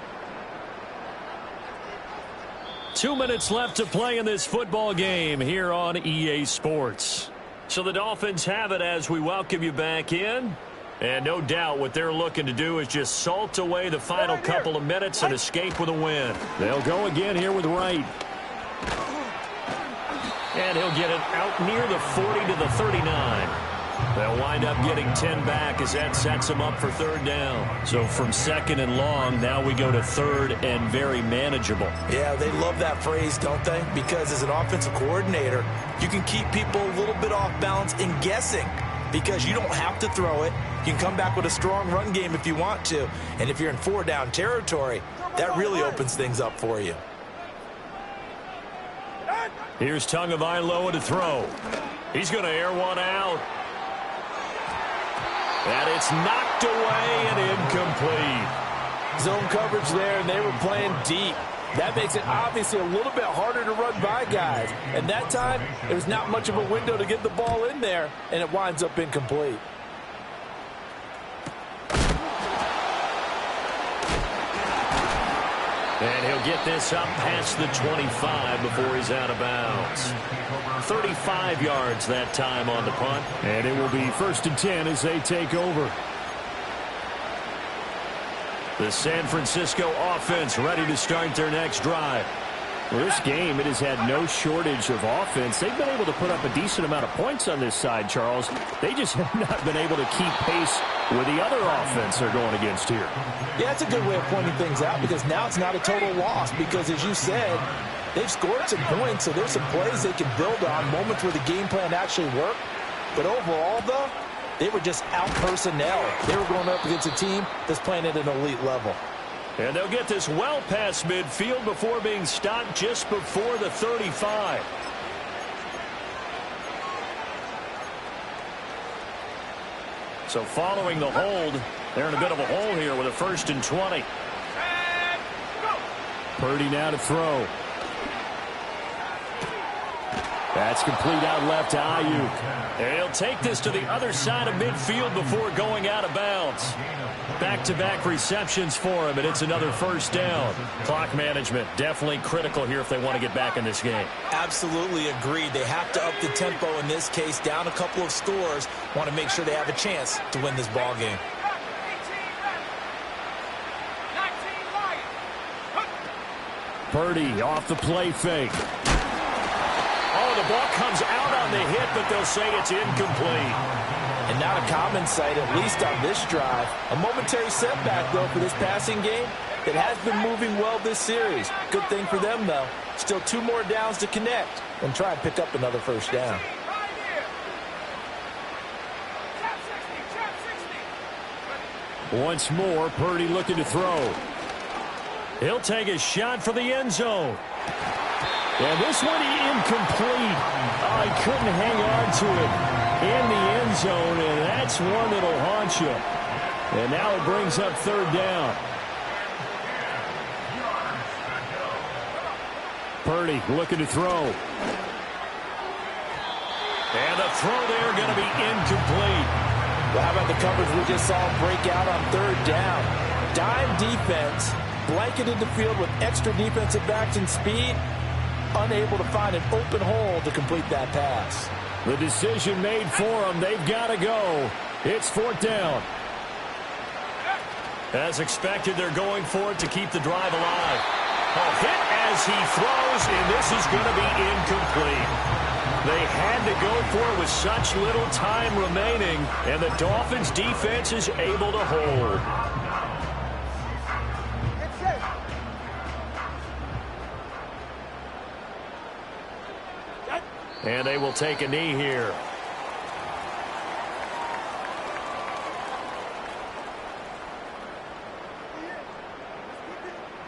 2 minutes left to play in this football game here on EA Sports. So the Dolphins have it as we welcome you back in. And no doubt what they're looking to do is just salt away the final couple of minutes and escape with a win. They'll go again here with Wright. And he'll get it out near the 40 to the 39. They'll wind up getting 10 back as that sets them up for 3rd down. So from 2nd and long, now we go to 3rd and very manageable. Yeah, they love that phrase, don't they? Because as an offensive coordinator, you can keep people a little bit off balance and guessing because you don't have to throw it. You can come back with a strong run game if you want to. And if you're in 4-down territory, that really opens things up for you. Here's Tagovailoa to throw. He's going to air one out. And it's knocked away and incomplete. Zone coverage there, and they were playing deep. That makes it obviously a little bit harder to run by guys. And that time, there was not much of a window to get the ball in there, and it winds up incomplete. And he'll get this up past the 25 before he's out of bounds. 35 yards that time on the punt. And it will be 1st and 10 as they take over. The San Francisco offense ready to start their next drive. Well, this game, it has had no shortage of offense. They've been able to put up a decent amount of points on this side, Charles. They just have not been able to keep pace with the other offense they're going against here. Yeah, that's a good way of pointing things out because now it's not a total loss because, as you said, they've scored some points, so there's some plays they can build on, moments where the game plan actually worked. But overall, though, they were just out-personnel. They were going up against a team that's playing at an elite level. And they'll get this well past midfield before being stopped just before the 35. So following the hold, they're in a bit of a hole here with a 1st and 20. Purdy now to throw. That's complete out left to Ayuk. And he'll take this to the other side of midfield before going out of bounds. Back-to-back receptions for him, and it's another 1st down. Clock management definitely critical here if they want to get back in this game. Absolutely agreed. They have to up the tempo in this case, down a couple of scores. Want to make sure they have a chance to win this ball game. Purdy off the play fake. Oh, the ball comes out on the hit, but they'll say it's incomplete. And not a common sight, at least on this drive. A momentary setback, though, for this passing game that has been moving well this series. Good thing for them, though. Still 2 more downs to connect and try and pick up another 1st down. Once more, Purdy looking to throw. He'll take a shot for the end zone. And this one incomplete. Oh, he couldn't hang on to it in the end zone, and that's one that'll haunt you. And now it brings up 3rd down. Purdy looking to throw. And the throw there going to be incomplete. Well, how about the coverage we just saw break out on third down? Dime defense, blanketed the field with extra defensive backs and speed, unable to find an open hole to complete that pass. The decision made for them. They've got to go. It's fourth down. As expected, they're going for it to keep the drive alive. A hit as he throws, and this is going to be incomplete. They had to go for it with such little time remaining, and the Dolphins' defense is able to hold. And they will take a knee here.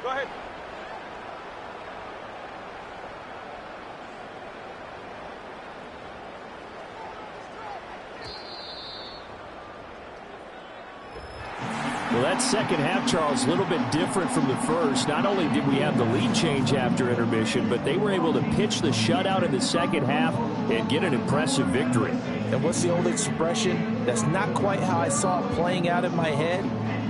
Go ahead. Well, that second half, Charles, a little bit different from the first. Not only did we have the lead change after intermission, but they were able to pitch the shutout in the second half and get an impressive victory. And what's the old expression? That's not quite how I saw it playing out in my head.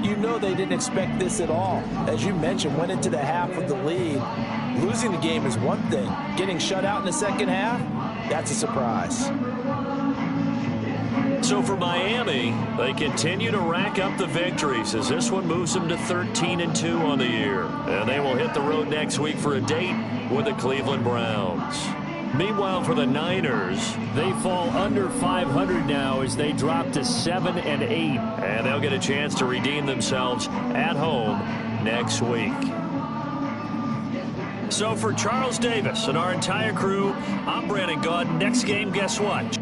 You know they didn't expect this at all. As you mentioned, went into the half with the lead. Losing the game is one thing. Getting shut out in the second half, that's a surprise. So for Miami, they continue to rack up the victories as this one moves them to 13-2 on the year. And they will hit the road next week for a date with the Cleveland Browns. Meanwhile, for the Niners, they fall under 500 now as they drop to 7-8. And they'll get a chance to redeem themselves at home next week. So for Charles Davis and our entire crew, I'm Brandon Gaud. Next game, guess what?